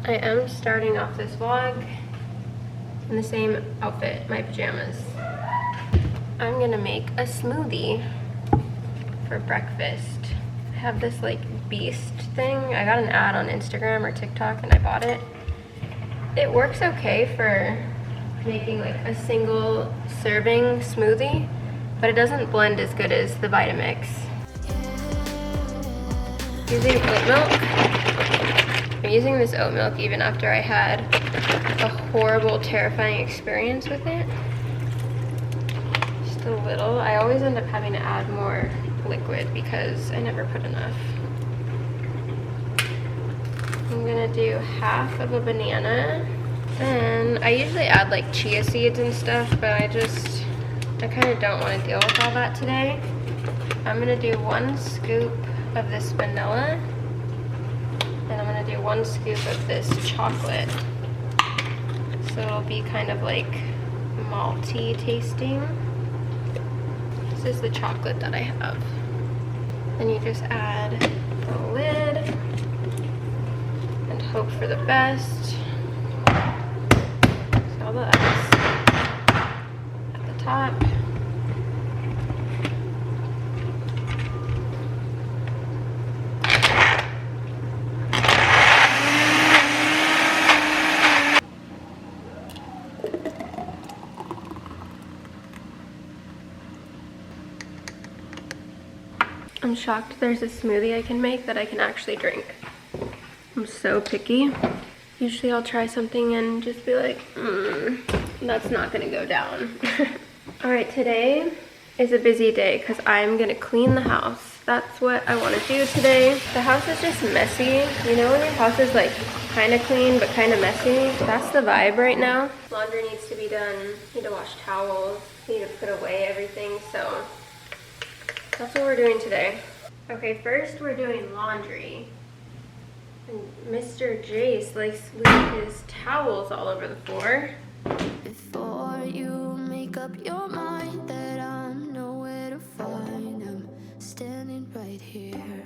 I am starting off this vlog in the same outfit, my pajamas. I'm gonna make a smoothie for breakfast. I have this like beast thing. I got an ad on Instagram or TikTok and I bought it. It works okay for making like a single serving smoothie, but it doesn't blend as good as the Vitamix. Using oat milk. I'm using this oat milk even after I had a horrible, terrifying experience with it. Just a little. I always end up having to add more liquid because I never put enough. I'm gonna do half of a banana. Then I usually add like chia seeds and stuff, but I kind of don't want to deal with all that today. I'm gonna do 1 scoop of this vanilla, and I'm gonna do 1 scoop of this chocolate. So it'll be kind of like malty tasting. This is the chocolate that I have. Then you just add the lid and hope for the best. So all the ice at the top. I'm shocked there's a smoothie I can make that I can actually drink. I'm so picky. Usually I'll try something and just be like, that's not gonna go down. All right, today is a busy day because I'm gonna clean the house. That's what I wanna do today. The house is just messy. You know when your house is like kinda clean but kinda messy? That's the vibe right now. Laundry needs to be done. Need to wash towels. Need to put away everything, so that's what we're doing today. Okay, first we're doing laundry. And Mr. Jace likes to leave his towels all over the floor. Before you make up your mind that I'm nowhere to find, I'm standing right here.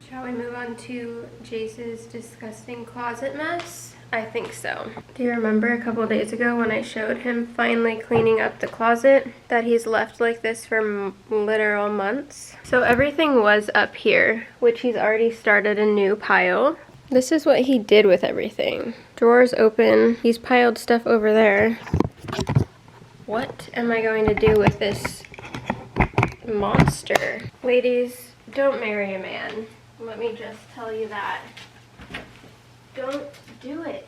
Shall we move on to Jace's disgusting closet mess? I think so. Do you remember a couple days ago when I showed him finally cleaning up the closet that he's left like this for literal months? So everything was up here, which he's already started a new pile. This is what he did with everything. Drawers open, he's piled stuff over there. What am I going to do with this monster? Ladies, don't marry a man. Let me just tell you that. Don't do it.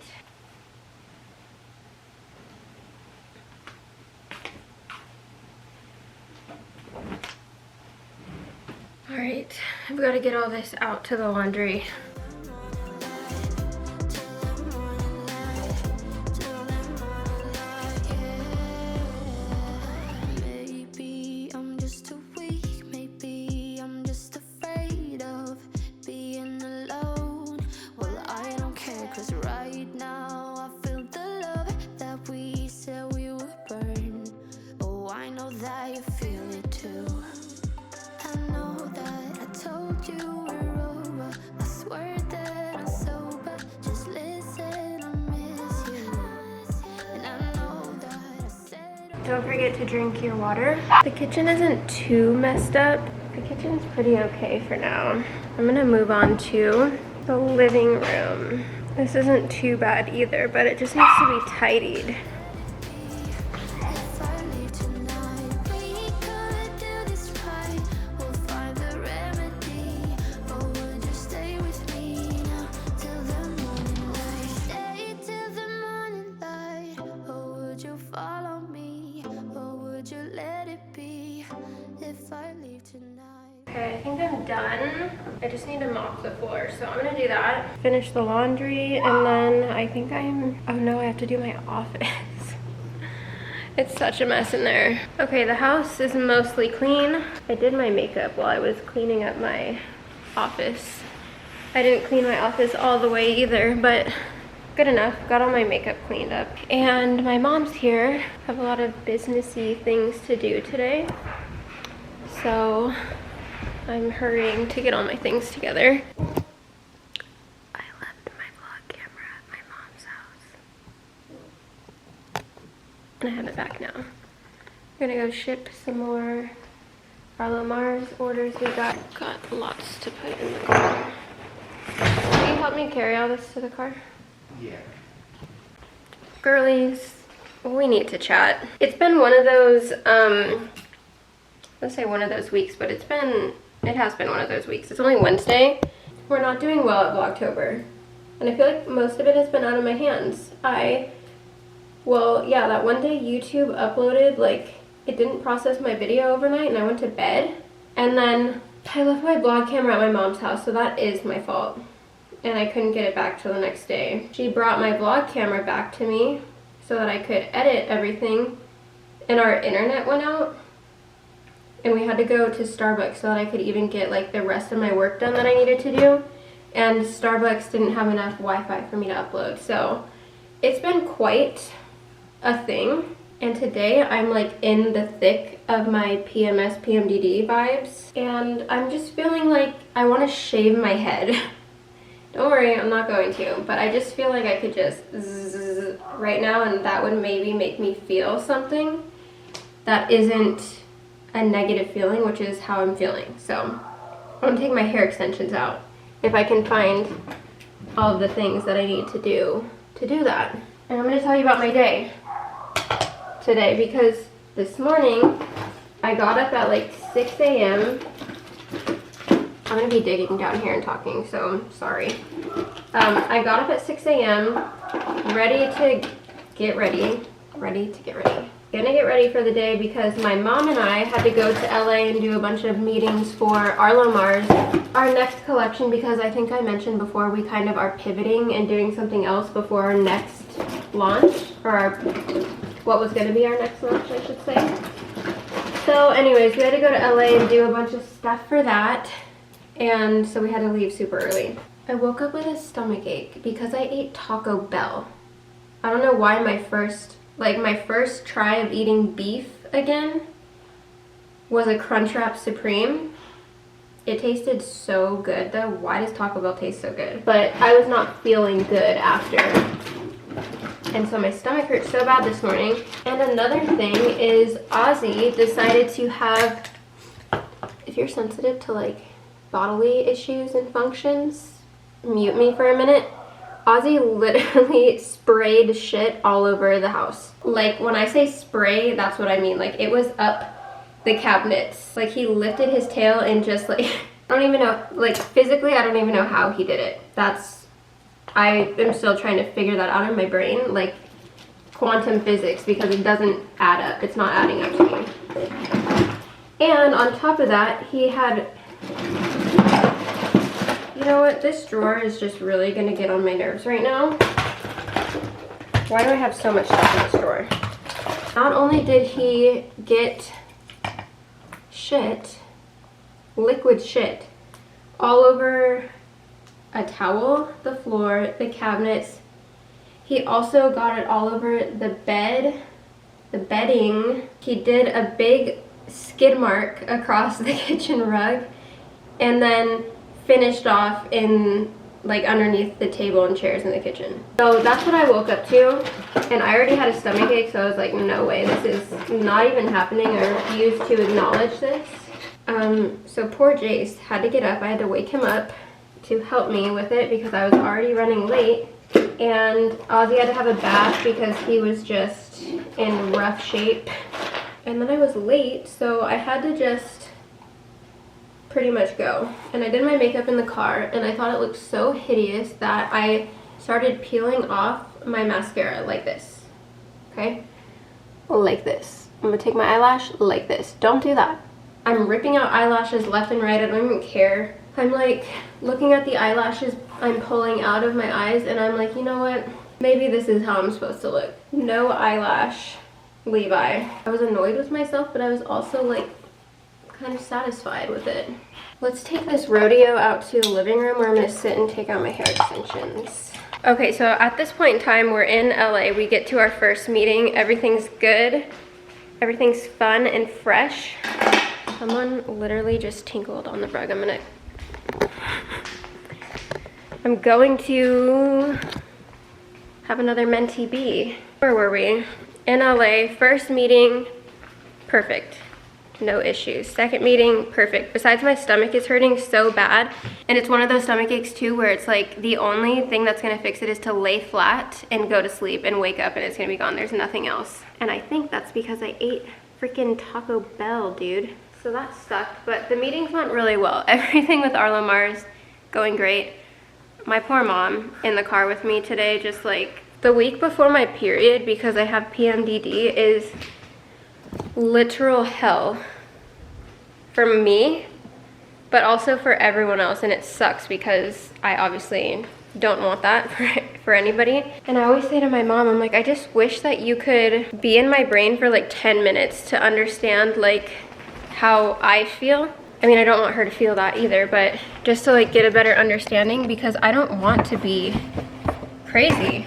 All right, I've got to get all this out to the laundry. Don't forget to drink your water. The kitchen isn't too messed up. The kitchen's pretty okay for now. I'm gonna move on to the living room. This isn't too bad either, but it just needs to be tidied. Okay, I think I'm done. I just need to mop the floor, so I'm gonna do that. Finish the laundry, and then I think oh no, I have to do my office. It's such a mess in there. Okay, the house is mostly clean. I did my makeup while I was cleaning up my office. I didn't clean my office all the way either, but good enough. Got all my makeup cleaned up. And my mom's here. Have a lot of businessy things to do today. So I'm hurrying to get all my things together. I left my And I have it back now. We're gonna go ship some more ARLO Mars orders we got. Got lots to put in the car. Can you help me carry all this to the car? Yeah. Girlies, we need to chat. It's been one of those, let's say one of those weeks, but it has been one of those weeks. It's only Wednesday. We're not doing well at Vlogtober. And I feel like most of it has been out of my hands. Well, yeah, that one day YouTube uploaded, like, it didn't process my video overnight and I went to bed. And then I left my vlog camera at my mom's house, so that is my fault. And I couldn't get it back till the next day. She brought my vlog camera back to me so that I could edit everything. And our internet went out. And we had to go to Starbucks so that I could even get like the rest of my work done that I needed to do. And Starbucks didn't have enough Wi-Fi for me to upload. So it's been quite a thing. And today I'm like in the thick of my PMS, PMDD vibes. And I'm just feeling like I want to shave my head. Don't worry, I'm not going to. But I just feel like I could just zzz right now and that would maybe make me feel something that isn't a negative feeling, which is how I'm feeling. So I'm gonna take my hair extensions out if I can find all of the things that I need to do that. And I'm gonna tell you about my day today because this morning I got up at like 6 a.m. I'm gonna be digging down here and talking, so I'm sorry. I got up at 6 a.m. ready to get ready. Gonna get ready for the day because my mom and I had to go to LA and do a bunch of meetings for ARLO Mars, our next collection, because I think I mentioned before we kind of are pivoting and doing something else before our next launch, or what was gonna be our next launch, I should say. So anyways, we had to go to LA and do a bunch of stuff for that. And so we had to leave super early. I woke up with a stomach ache because I ate Taco Bell. I don't know why my first try of eating beef again was a Crunchwrap Supreme. It tasted so good though. Why does Taco Bell taste so good? But I was not feeling good after. And so my stomach hurt so bad this morning. And another thing is Ozzy decided to have, if you're sensitive to like bodily issues and functions, mute me for a minute. Ozzy literally sprayed shit all over the house. Like when I say spray, that's what I mean. Like it was up the cabinets. Like he lifted his tail and just like, I don't even know, like physically I don't even know how he did it. I am still trying to figure that out in my brain, like quantum physics, because it doesn't add up. It's not adding up to me. And on top of that, he had, you know what, this drawer is just really gonna get on my nerves right now. Why do I have so much stuff in this drawer? Not only did he get shit, liquid shit, all over a towel, the floor, the cabinets. He also got it all over the bed, the bedding. He did a big skid mark across the kitchen rug and then finished off in like underneath the table and chairs in the kitchen. So that's what I woke up to, and I already had a stomach ache, so I was like, no way, this is not even happening. I refuse to acknowledge this. So poor Jace had to get up. I had to wake him up to help me with it because I was already running late, and Ozzy had to have a bath because he was just in rough shape. And then I was late, so I had to just pretty much go. And I did my makeup in the car, and I thought it looked so hideous that I started peeling off my mascara like this, okay? Like this. I'm gonna take my eyelash like this. Don't do that. I'm ripping out eyelashes left and right. I don't even care. I'm like looking at the eyelashes I'm pulling out of my eyes, and I'm like, you know what? Maybe this is how I'm supposed to look. No eyelash, Levi. I was annoyed with myself, but I was also like kind of satisfied with it. Let's take this rodeo out to the living room where I'm gonna sit and take out my hair extensions. Okay, so at this point in time, we're in LA. We get to our first meeting. Everything's good. Everything's fun and fresh. Someone literally just tinkled on the rug. I'm going to have another mentee bee. Where were we? in LA. First meeting, perfect. No issues. Second meeting, perfect. Besides my stomach is hurting so bad. And it's one of those stomach aches too where it's like the only thing that's gonna fix it is to lay flat and go to sleep and wake up and it's gonna be gone. There's nothing else. And I think that's because I ate freaking Taco Bell, dude. So that sucked, but the meetings went really well. Everything with Arlo Mars going great. My poor mom in the car with me today, just like the week before my period, because I have PMDD, is literal hell for me, but also for everyone else. And it sucks because I obviously don't want that for anybody. And I always say to my mom, I'm like, I just wish that you could be in my brain for like 10 minutes to understand like how I feel. I mean, I don't want her to feel that either, but just to like get a better understanding, because I don't want to be crazy.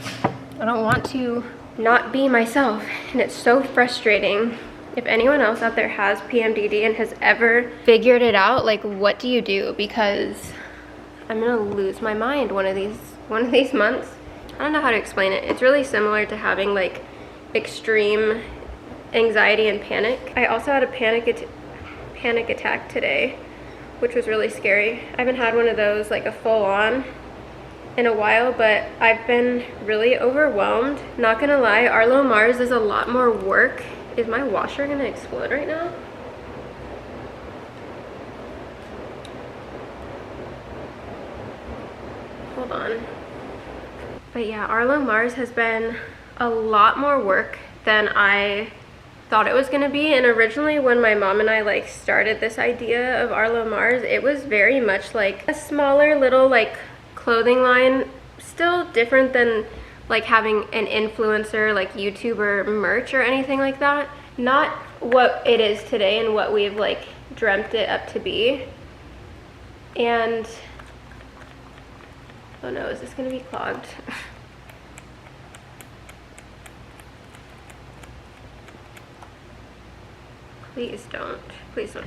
I don't want to not be myself. And it's so frustrating. If anyone else out there has PMDD and has ever figured it out, like what do you do? Because I'm gonna lose my mind one of these months. I don't know how to explain it. It's really similar to having like extreme anxiety and panic. I also had a panic attack today, which was really scary. I haven't had one of those, like a full-on, in a while, but I've been really overwhelmed. Not gonna lie, Arlo Mars is a lot more work. Is my washer gonna explode right now? Hold on. But yeah, Arlo Mars has been a lot more work than I thought it was gonna be. And originally when my mom and I like started this idea of Arlo Mars, it was very much like a smaller little like clothing line, still different than like having an influencer like YouTuber merch or anything like that. Not what it is today and what we've like dreamt it up to be. And oh no, is this gonna be clogged? Please don't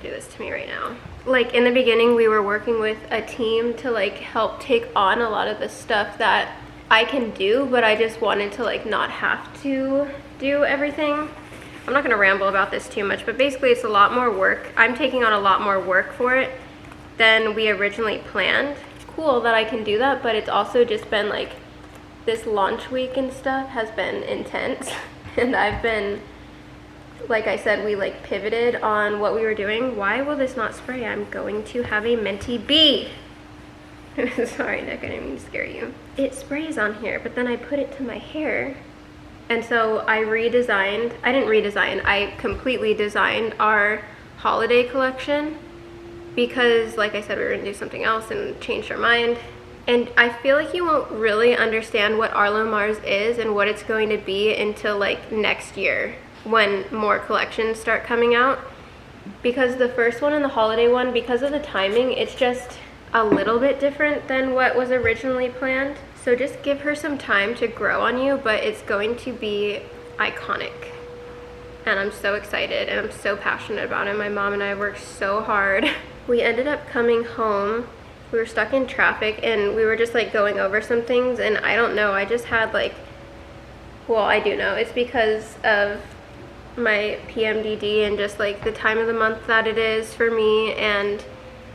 do this to me right now. Like in the beginning, we were working with a team to like help take on a lot of the stuff that I can do, but I just wanted to like not have to do everything. I'm not gonna ramble about this too much, but basically it's a lot more work. I'm taking on a lot more work for it than we originally planned. Cool that I can do that, but it's also just been like this launch week and stuff has been intense. And I've been, like I said, we like pivoted on what we were doing. Why will this not spray? I'm going to have a minty bee. Sorry, Nick, I didn't mean to scare you. It sprays on here, but then I put it to my hair. And so I completely designed our holiday collection because, like I said, we were gonna do something else and changed our mind. And I feel like you won't really understand what Arlo Mars is and what it's going to be until like next year when more collections start coming out. Because the first one and the holiday one, because of the timing, it's just a little bit different than what was originally planned. So just give her some time to grow on you, but it's going to be iconic. And I'm so excited and I'm so passionate about it. My mom and I worked so hard. We ended up coming home. We were stuck in traffic and we were just like going over some things, and I don't know, I just had like, well, I do know, it's because of my PMDD and just like the time of the month that it is for me, and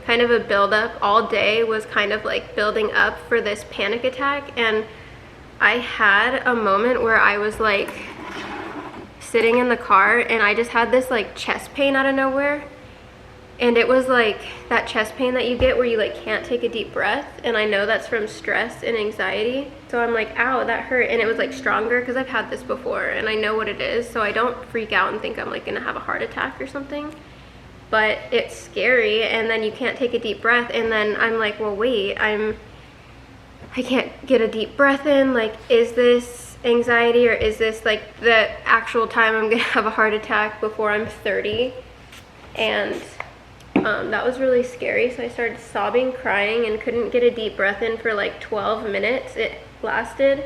kind of a build-up all day was kind of like building up for this panic attack. And I had a moment where I was like sitting in the car and I just had this like chest pain out of nowhere. And it was like that chest pain that you get where you like can't take a deep breath. And I know that's from stress and anxiety. So I'm like, ow, that hurt. And it was like stronger because I've had this before and I know what it is. So I don't freak out and think I'm like gonna have a heart attack or something. But it's scary, and then you can't take a deep breath, and then I'm like, well, wait, I can't get a deep breath in. Like, is this anxiety, or is this like the actual time I'm gonna have a heart attack before I'm 30? And that was really scary. So I started sobbing, crying, and couldn't get a deep breath in for like 12 minutes it lasted.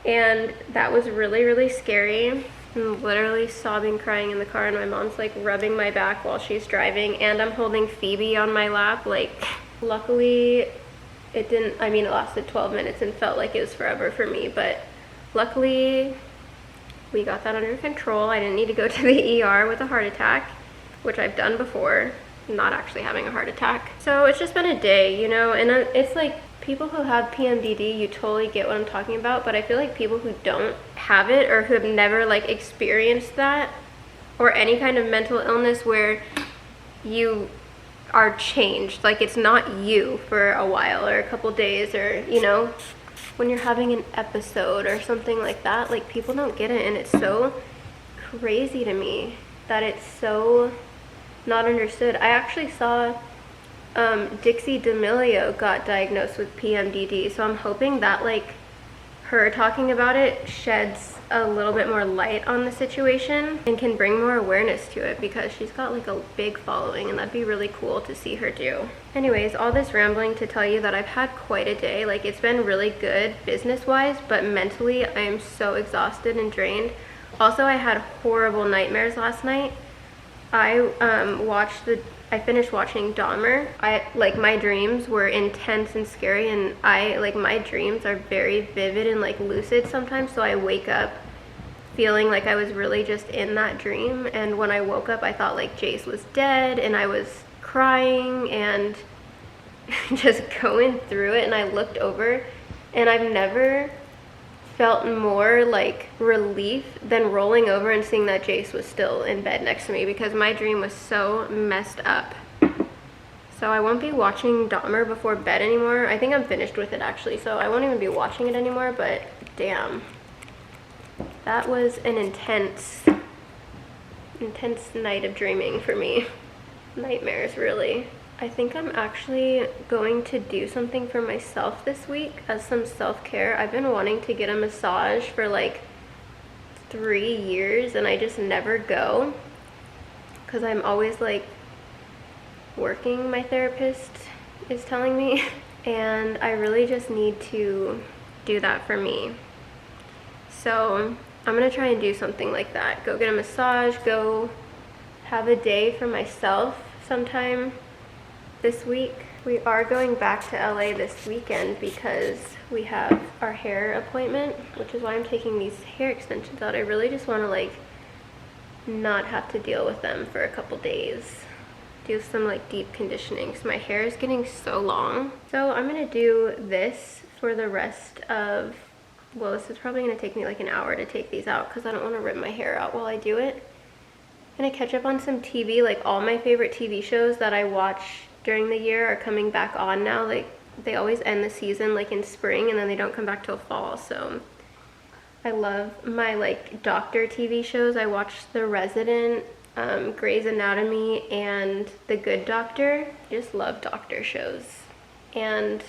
And that was really, really scary. I'm literally sobbing, crying in the car, and my mom's like rubbing my back while she's driving, and I'm holding Phoebe on my lap. Like, luckily it didn't, I mean, it lasted 12 minutes and felt like it was forever for me, but luckily We got that under control. I didn't need to go to the ER with a heart attack, which I've done before, not actually having a heart attack. So it's just been a day, you know, and it's like people who have PMDD, you totally get what I'm talking about, but I feel like people who don't have it or who have never like experienced that or any kind of mental illness where you are changed, like it's not you for a while or a couple days, or you know, when you're having an episode or something like that, like people don't get it, and it's so crazy to me that it's so not understood. I actually saw Dixie D'Amelio got diagnosed with PMDD, so I'm hoping that like her talking about it sheds a little bit more light on the situation and can bring more awareness to it, because she's got like a big following and that'd be really cool to see her do. Anyways, all this rambling to tell you that I've had quite a day. Like it's been really good business wise, but mentally I am so exhausted and drained. Also, I had horrible nightmares last night. I finished watching Dahmer. My dreams were intense and scary, and my dreams are very vivid and like lucid sometimes, so I wake up feeling like I was really just in that dream, and when I woke up I thought like Jace was dead, and I was crying and just going through it, and I looked over and I've never felt more like relief than rolling over and seeing that Jace was still in bed next to me, because my dream was so messed up. So I won't be watching Dahmer before bed anymore. I think I'm finished with it actually, so I won't even be watching it anymore, but damn. That was an intense night of dreaming for me. Nightmares, really. I think I'm actually going to do something for myself this week as some self-care. I've been wanting to get a massage for like 3 years, and I just never go because I'm always like working, my therapist is telling me, and I really just need to do that for me. So I'm gonna try and do something like that. Go get a massage, go have a day for myself sometime this week. We are going back to LA this weekend because we have our hair appointment, which is why I'm taking these hair extensions out. I really just want to like not have to deal with them for a couple days. Do some like deep conditioning because my hair is getting so long. So I'm gonna do this for the rest of, well, this is probably gonna take me like an hour to take these out because I don't want to rip my hair out while I do it. I'm gonna catch up on some TV. Like all my favorite TV shows that I watch during the year are coming back on now. Like they always end the season like in spring, and then they don't come back till fall. So I love my like doctor TV shows. I watched The Resident, Grey's Anatomy, and The Good Doctor. I just love doctor shows. And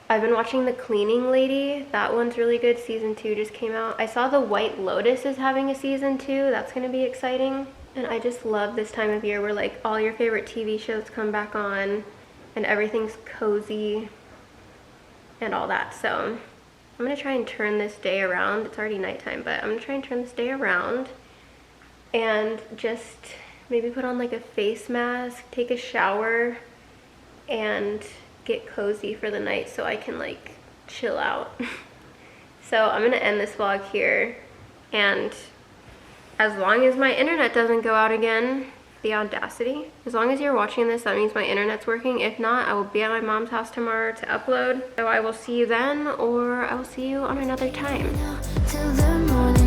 I've been watching The Cleaning Lady. That one's really good. Season 2 just came out. I saw The White Lotus is having a season 2. That's gonna be exciting. And I just love this time of year where like all your favorite TV shows come back on and everything's cozy and all that. So I'm gonna try and turn this day around. It's already nighttime, but I'm gonna try and turn this day around and just maybe put on like a face mask, take a shower, and get cozy for the night so I can like chill out. So I'm gonna end this vlog here, and as long as my internet doesn't go out again, the audacity. As long as you're watching this, that means my internet's working. If not, I will be at my mom's house tomorrow to upload. So I will see you then, or I will see you on another time. Till the morning.